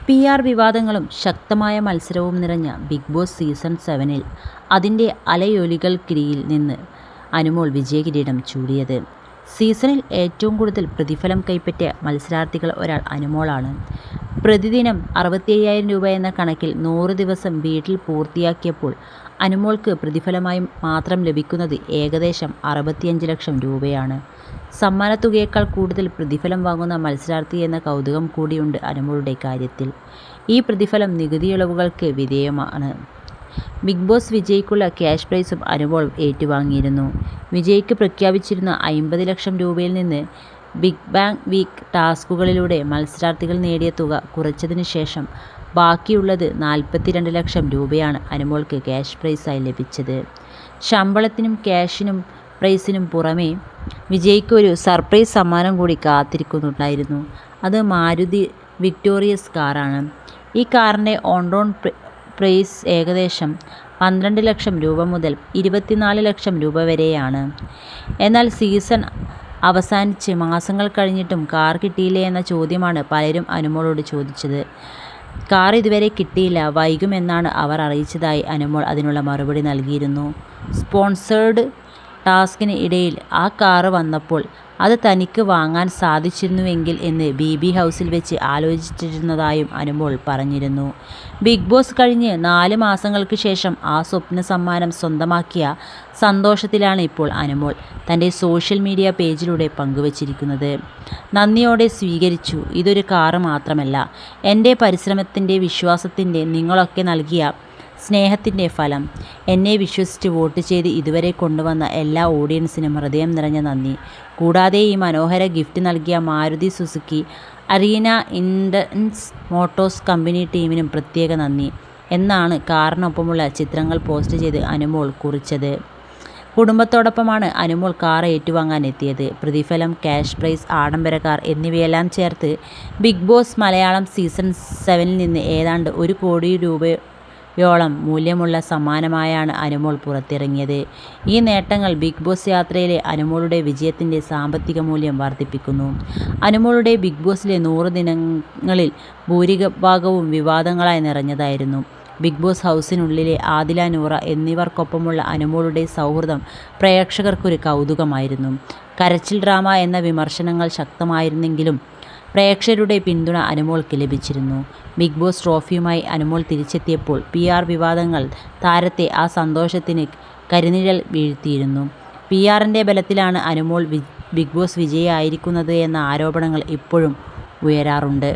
PR വിവാദങ്ങളും ശക്തമായ മത്സരവും നിറഞ്ഞ ബിഗ് ബോസ് സീസൺ 7-ൽ അതിൻ്റെ അലയൊലികൾക്കിടയിൽ നിന്ന് അനുമോൾ വിജയകിരീടം ചൂടിയത്. സീസണിൽ ഏറ്റവും കൂടുതൽ പ്രതിഫലം കൈപ്പറ്റിയ മത്സരാർത്ഥികൾ ഒരാൾ അനുമോളാണ്. പ്രതിദിനം 65,000 രൂപ എന്ന കണക്കിൽ 100 ദിവസം വീട്ടിൽ പൂർത്തിയാക്കിയപ്പോൾ അനുമോൾക്ക് പ്രതിഫലമായി മാത്രം ലഭിക്കുന്നത് ഏകദേശം 65 ലക്ഷം രൂപയാണ്. സമ്മാനത്തുകയേക്കാൾ കൂടുതൽ പ്രതിഫലം വാങ്ങുന്ന മത്സരാർത്ഥി എന്ന കൗതുകം കൂടിയുണ്ട് അനുമോളുടെ കാര്യത്തിൽ. ഈ പ്രതിഫലം നികുതിയിളവുകൾക്ക് വിധേയമാണ്. ബിഗ് ബോസ് വിജയിക്കുള്ള ക്യാഷ് പ്രൈസും അനുമോൾ ഏറ്റുവാങ്ങിയിരുന്നു. വിജയിക്ക് പ്രഖ്യാപിച്ചിരുന്ന 50 ലക്ഷം രൂപയിൽ നിന്ന് ബിഗ് ബാങ് വീക്ക് ടാസ്കുകളിലൂടെ മത്സരാർത്ഥികൾ നേടിയ തുക കുറച്ചതിന് ശേഷം ബാക്കിയുള്ളത് 42 ലക്ഷം രൂപയാണ് അനുമോൾക്ക് ക്യാഷ് പ്രൈസായി ലഭിച്ചത്. ശമ്പളത്തിനും ക്യാഷിനും പ്രൈസിനും പുറമേ വിജയിക്ക് ഒരു സർപ്രൈസ് സമ്മാനം കൂടി കാത്തിരിക്കുന്നുണ്ടായിരുന്നു. അത് മാരുതി വിക്ടോറിയസ് കാറാണ്. ഈ കാറിൻ്റെ ഓൺ റോഡ് പ്രൈസ് ഏകദേശം 12 ലക്ഷം രൂപ മുതൽ 24 ലക്ഷം രൂപ വരെയാണ്. എന്നാൽ സീസൺ അവസാനിച്ച് മാസങ്ങൾ കഴിഞ്ഞിട്ടും കാർ കിട്ടിയില്ലേ എന്ന ചോദ്യമാണ് പലരും അനുമോളോട് ചോദിച്ചത്. കാർ ഇതുവരെ കിട്ടിയില്ല, വൈകുമെന്നാണ് അവർ അറിയിച്ചതായി അനുമോൾ അതിനുള്ള മറുപടി നൽകിയിരുന്നു. സ്പോൺസേർഡ് ടാസ്കിന് ഇടയിൽ ആ കാറ് വന്നപ്പോൾ അത് തനിക്ക് വാങ്ങാൻ സാധിച്ചിരുന്നുവെങ്കിൽ എന്ന് BB ഹൗസിൽ വെച്ച് ആലോചിച്ചിരുന്നതായും അനുമോൾ പറഞ്ഞിരുന്നു. ബിഗ് ബോസ് കഴിഞ്ഞ് 4 മാസങ്ങൾക്ക് ശേഷം ആ സ്വപ്ന സമ്മാനം സ്വന്തമാക്കിയ സന്തോഷത്തിലാണ് ഇപ്പോൾ അനുമോൾ തൻ്റെ സോഷ്യൽ മീഡിയ പേജിലൂടെ പങ്കുവച്ചിരിക്കുന്നത്. നന്ദിയോടെ സ്വീകരിച്ചു. ഇതൊരു കാറ് മാത്രമല്ല, എൻ്റെ പരിശ്രമത്തിൻ്റെ, വിശ്വാസത്തിൻ്റെ, നിങ്ങളൊക്കെ നൽകിയ സ്നേഹത്തിൻ്റെ ഫലം. എന്നെ വിശ്വസിച്ച് വോട്ട് ചെയ്ത് ഇതുവരെ കൊണ്ടുവന്ന എല്ലാ ഓഡിയൻസിനും ഹൃദയം നിറഞ്ഞ നന്ദി. കൂടാതെ ഈ മനോഹര ഗിഫ്റ്റ് നൽകിയ Maruti Suzuki Arena Indus motors company ടീമിനും പ്രത്യേക നന്ദി എന്നാണ് കാറിനൊപ്പമുള്ള ചിത്രങ്ങൾ പോസ്റ്റ് ചെയ്ത് അനുമോൾ കുറിച്ചത്. കുടുംബത്തോടൊപ്പമാണ് അനുമോൾ കാർ ഏറ്റുവാങ്ങാൻ എത്തിയത്. പ്രതിഫലം, ക്യാഷ് പ്രൈസ്, ആഡംബര കാർ എന്നിവയെല്ലാം ചേർത്ത് ബിഗ് ബോസ് മലയാളം സീസൺ 7-ൽ നിന്ന് ഏതാണ്ട് 1 കോടി രൂപയോളം മൂല്യമുള്ള സമ്മാനമായാണ് അനുമോൾ പുറത്തിറങ്ങിയത്. ഈ നേട്ടങ്ങൾ ബിഗ് ബോസ് യാത്രയിലെ അനുമോളുടെ വിജയത്തിൻ്റെ സാമ്പത്തിക മൂല്യം വർദ്ധിപ്പിക്കുന്നു. അനുമോളുടെ ബിഗ് ബോസിലെ 100 ദിനങ്ങളിൽ ഭൂരിഭാഗവും വിവാദങ്ങളായി നിറഞ്ഞതായിരുന്നു. ബിഗ് ബോസ് ഹൗസിനുള്ളിലെ ആദില, നൂറ എന്നിവർക്കൊപ്പമുള്ള അനുമോളുടെ സൗഹൃദം പ്രേക്ഷകർക്കൊരു കൗതുകമായിരുന്നു. കരച്ചിൽ ഡ്രാമ എന്ന വിമർശനങ്ങൾ ശക്തമായിരുന്നെങ്കിലും പ്രേക്ഷകരുടെ പിന്തുണ അനുമോൾക്ക് ലഭിച്ചിരുന്നു. ബിഗ് ബോസ് ട്രോഫിയുമായി അനുമോൾ തിരിച്ചെത്തിയപ്പോൾ PR വിവാദങ്ങൾ താരത്തെ ആ സന്തോഷത്തിന് കരിനിഴൽ വീഴ്ത്തിയിരുന്നു. PRൻ്റെ ബലത്തിലാണ് അനുമോൾ ബിഗ് ബോസ് വിജയിയായിരിക്കുന്നത് എന്ന ആരോപണങ്ങൾ ഇപ്പോഴും ഉയരാറുണ്ട്.